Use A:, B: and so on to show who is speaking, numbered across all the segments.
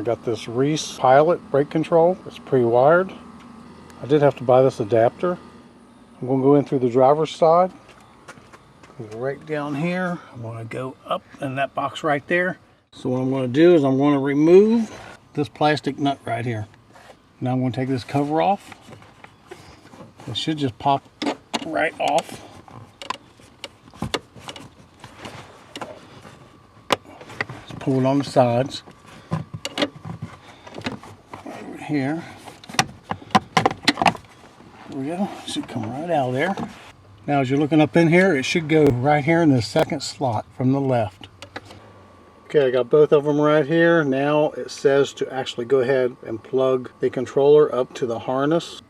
A: got this Reese Pilot brake control. It's pre-wired. I did have to buy this adapter. I'm going to go in through the driver's side. Go right down here. I'm going to go up in that box right there. So what I'm going to do is I'm going to remove this plastic nut right here. Now I'm going to take this cover off. It should just pop right off. Just pull it on the sides. Over here. There we go. It should come right out of there. Now as you're looking up in here, it should go right here in the second slot from the left. Okay, I got both of them right here. Now it says to actually go ahead and plug the controller up to the harness.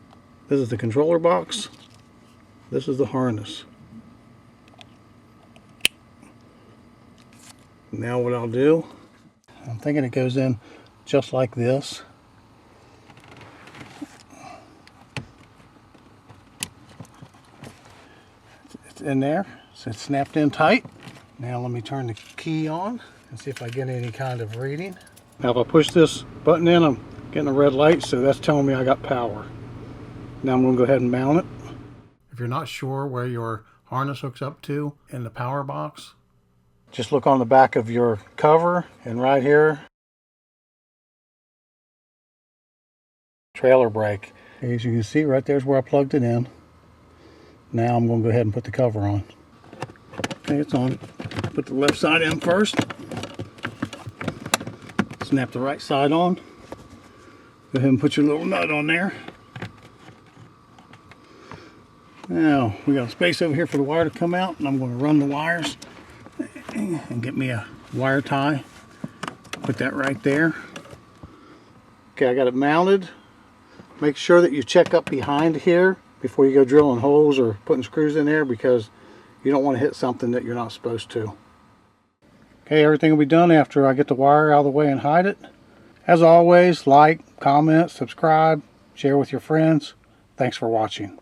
A: This is the controller box. This is the harness. Now what I'll do, I'm thinking it goes in just like this. It's in there, so it's snapped in tight. Now let me turn the key on and see if I get any kind of reading. Now if I push this button in, I'm getting a red light, so that's telling me I got power. Now I'm going to go ahead and mount it. If you're not sure where your harness hooks up to in the power box, just look on the back of your cover, and right here, trailer brake. As you can see, right there's where I plugged it in. Now I'm going to go ahead and put the cover on. Okay, it's on. Put the left side in first. Snap the right side on. Go ahead and put your little nut on there. Now we got space over here for the wire to come out, and I'm going to run the wires and get me a wire tie. Put that right there. Okay, I got it mounted. Make sure that you check up behind here before you go drilling holes or putting screws in there, because you don't want to hit something that you're not supposed to. Okay, everything will be done after I get the wire out of the way and hide it. As always, like, comment, subscribe, share with your friends. Thanks for watching.